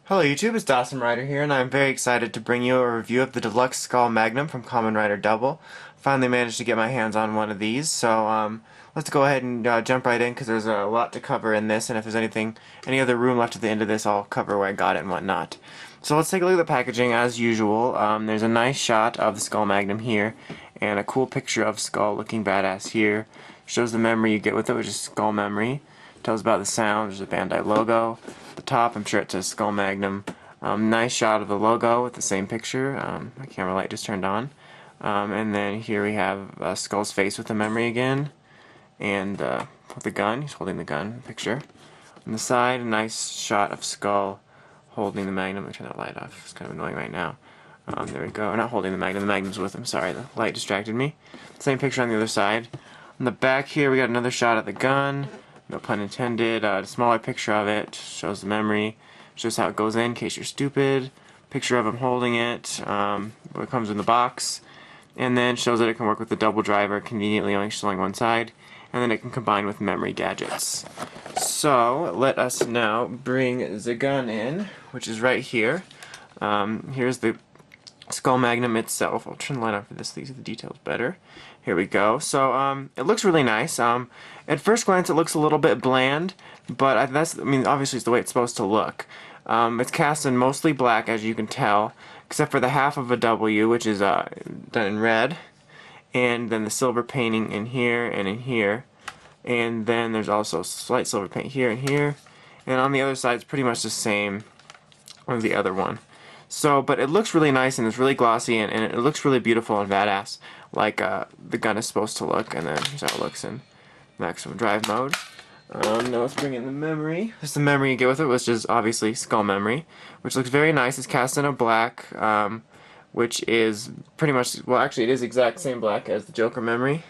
Hello YouTube, it's Dawson Rider here, and I'm very excited to bring you a review of the Deluxe Skull Magnum from Kamen Rider Double. Finally managed to get my hands on one of these, so let's go ahead and jump right in because there's a lot to cover in this, and if there's any other room left at the end of this, I'll cover where I got it and whatnot. So let's take a look at the packaging as usual. There's a nice shot of the Skull Magnum here, and a cool picture of Skull looking badass here. Shows the memory you get with it, which is Skull Memory. Tells about the sound. There's a Bandai logo. The top, I'm sure it says Skull Magnum. Nice shot of the logo with the same picture. My camera light just turned on. And then here we have Skull's face with the memory again. And with the gun, he's holding the gun picture. On the side, a nice shot of Skull holding the Magnum. Let me turn that light off. It's kind of annoying right now. There we go. Not holding the Magnum's with him. Sorry, the light distracted me. Same picture on the other side. On the back here, we got another shot of the gun. No pun intended. A smaller picture of it. Shows the memory. Shows how it goes in case you're stupid. Picture of him holding it. What comes in the box. And then shows that it can work with the double driver, conveniently only showing one side. And then it can combine with memory gadgets. So, let us now bring the gun in, which is right here. Here's the Skull Magnum itself. I'll turn the light on for this so these are the details better. Here we go. So it looks really nice. At first glance it looks a little bit bland, but I mean obviously it's the way it's supposed to look. It's cast in mostly black, as you can tell, except for the half of a W, which is done in red, and then the silver painting in here and in here, and then there's also slight silver paint here and here, and on the other side it's pretty much the same as the other one. So, but it looks really nice and it's really glossy and it looks really beautiful and badass, like the gun is supposed to look. And then here's how it looks in maximum drive mode. Now let's bring in the memory. This is the memory you get with it, which is obviously Skull Memory, which looks very nice. It's cast in a black, which is pretty much, well actually it is exact same black as the Joker memory,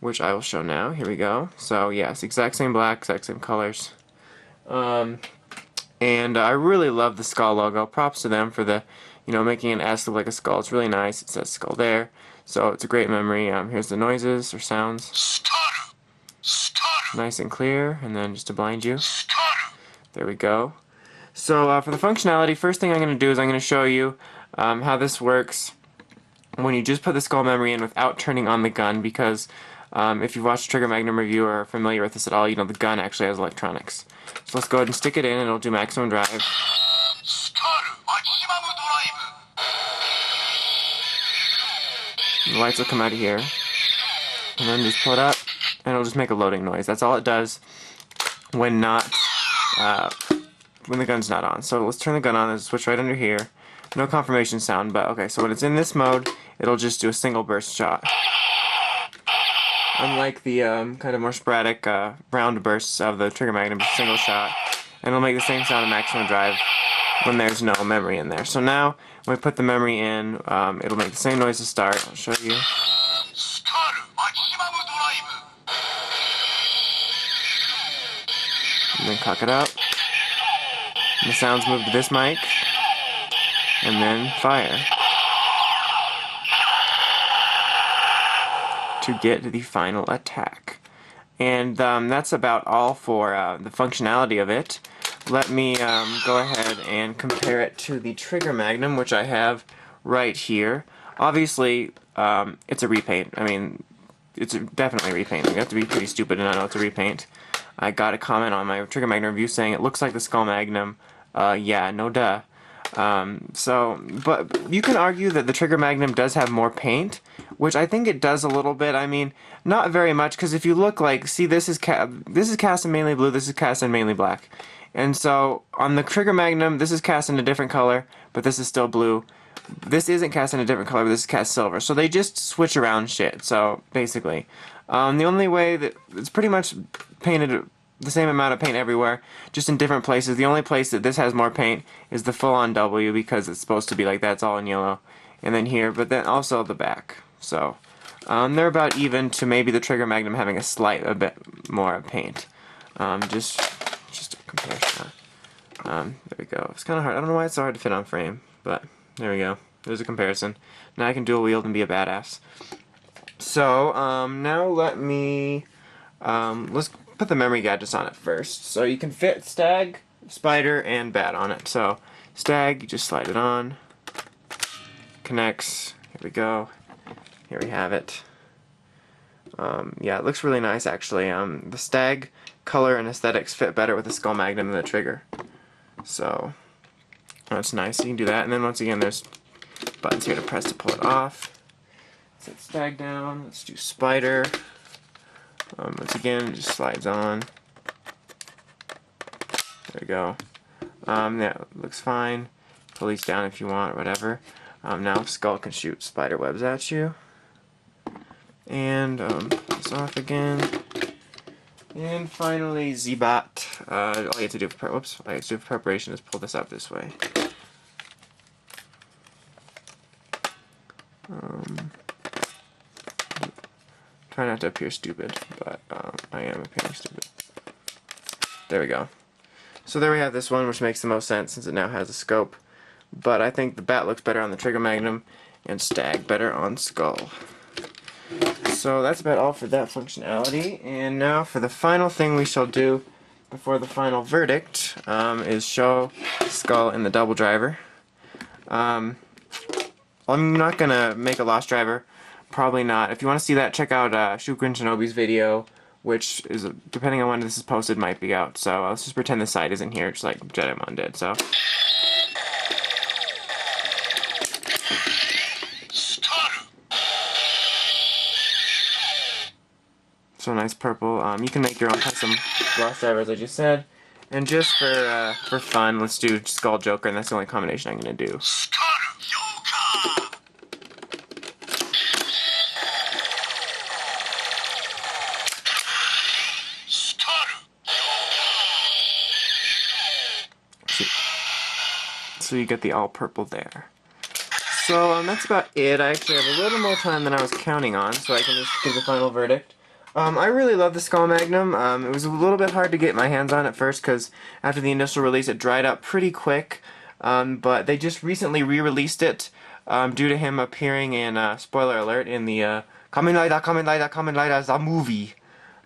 which I will show now. Here we go. So yes, exact same black, exact same colors. And I really love the Skull logo. Props to them for the, making an S look like a skull. It's really nice. It says Skull there. So it's a great memory. Here's the noises or sounds. Nice and clear. And then just to blind you. There we go. So for the functionality, first thing I'm going to do is I'm going to show you how this works when you just put the Skull Memory in without turning on the gun, because if you've watched Trigger Magnum review or are familiar with this at all, you know the gun actually has electronics. So let's go ahead and stick it in and it'll do maximum drive. The lights will come out of here. And then just pull it up and it'll just make a loading noise. That's all it does when when the gun's not on. So let's turn the gun on. There's a switch right under here. No confirmation sound, but okay, so when it's in this mode, it'll just do a single burst shot. Unlike the kind of more sporadic round bursts of the Trigger Magnum, just single shot, and it'll make the same sound at maximum drive when there's no memory in there. So now, when we put the memory in, it'll make the same noise to start. I'll show you. And then cock it up. And the sounds move to this mic, and then fire. To get to the final attack. And that's about all for the functionality of it. Let me go ahead and compare it to the Trigger Magnum, which I have right here. Obviously, it's a repaint. I mean, it's definitely a repaint. You have to be pretty stupid to not know it's a repaint. I got a comment on my Trigger Magnum review saying it looks like the Skull Magnum. Yeah, no duh. But you can argue that the Trigger Magnum does have more paint, which I think it does a little bit. I mean, not very much, because if you look see, this is cast in mainly blue, this is cast in mainly black. And so, on the Trigger Magnum, this is cast in a different color, but this is still blue. This isn't cast in a different color, but this is cast silver. So they just switch around shit, so, basically. The only way that it's pretty much painted the same amount of paint everywhere, just in different places. The only place that this has more paint is the full-on W, because it's supposed to be like that. It's all in yellow. And then here, but then also the back. So, they're about even to maybe the Trigger Magnum having a bit more paint. Just a comparison. There we go. It's kind of hard. I don't know why it's so hard to fit on frame, but there we go. There's a comparison. Now I can dual wield and be a badass. So, now let me, let's put the memory gadgets on it first. So you can fit Stag, Spider, and Bat on it. So Stag, you just slide it on, connects, here we go, here we have it. Yeah, it looks really nice actually. The Stag color and aesthetics fit better with the Skull Magnum than the trigger. So that's nice, you can do that. And then once again there's buttons here to press to pull it off. Set Stag down, let's do Spider. Once again, it just slides on. There we go. Yeah, it looks fine. Pull these down if you want, or whatever. Now Skull can shoot spider webs at you. And this off again. And finally, Z-Bot. All you have to do for preparation is pull this up this way. Try not to appear stupid, but I am appearing stupid. There we go. So there we have this one, which makes the most sense since it now has a scope. But I think the Bat looks better on the Trigger Magnum, and Stag better on Skull. So that's about all for that functionality. And now for the final thing we shall do before the final verdict is show Skull in the double driver. I'm not going to make a Lost driver. Probably not. If you want to see that, check out Shukrin Shinobi's video, which is, depending on when this is posted, might be out. So let's just pretend the side isn't here, just like Jedimon did. So nice purple. You can make your own custom Lost driver, as I just said. And just for fun, let's do Skull Joker, and that's the only combination I'm going to do. So you get the all purple there. So that's about it. I actually have a little more time than I was counting on, so I can just give the final verdict. I really love the Skull Magnum. It was a little bit hard to get my hands on at first because after the initial release it dried up pretty quick, but they just recently re-released it due to him appearing in, spoiler alert, in the Kamen Rider the movie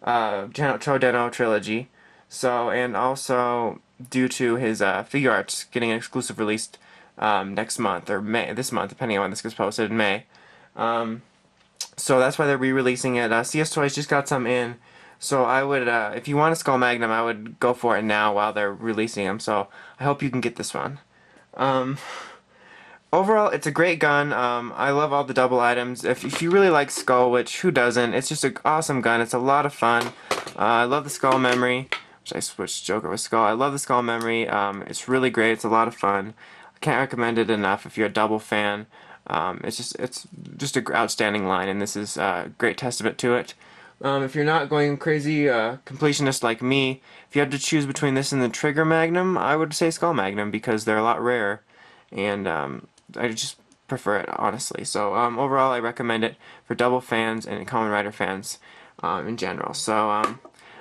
Chodeno trilogy. So, and also due to his figure arts getting an exclusive release next month, or this month, depending on when this gets posted in May. So that's why they're re-releasing it. CS Toys just got some in, so I would, if you want a Skull Magnum, I would go for it now while they're releasing them. So I hope you can get this one. Overall, it's a great gun. I love all the double items. If you really like Skull, which who doesn't? It's just an awesome gun. It's a lot of fun. I love the Skull memory. Which I switched Joker with Skull. I love the Skull memory. It's really great. It's a lot of fun. I can't recommend it enough if you're a double fan. It's just an outstanding line, and this is a great testament to it. If you're not going crazy completionist like me, if you had to choose between this and the Trigger Magnum, I would say Skull Magnum because they're a lot rarer, and I just prefer it, honestly. So overall, I recommend it for double fans and Kamen Rider fans in general. So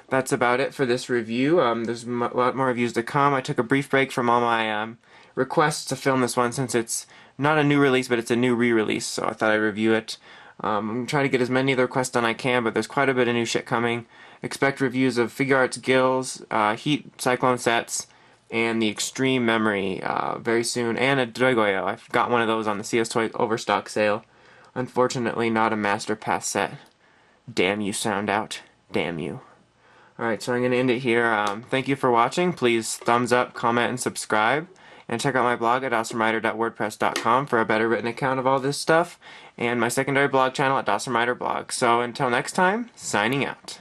that's about it for this review. There's a lot more reviews to come. I took a brief break from all my requests to film this one since it's not a new release, but it's a new re-release, so I thought I'd review it. I'm going to try to get as many of the requests done I can, but there's quite a bit of new shit coming. Expect reviews of Figure Arts Gills, Heat Cyclone sets, and the Extreme Memory very soon, and a Doigoyo. I've got one of those on the CS Toys Overstock sale. Unfortunately, not a Master Pass set. Damn you, Sound Out. Damn you. Alright, so I'm going to end it here. Thank you for watching. Please thumbs up, comment, and subscribe. And check out my blog at awesomerider.wordpress.com for a better written account of all this stuff. And my secondary blog channel at Awesome Rider Blog. So until next time, signing out.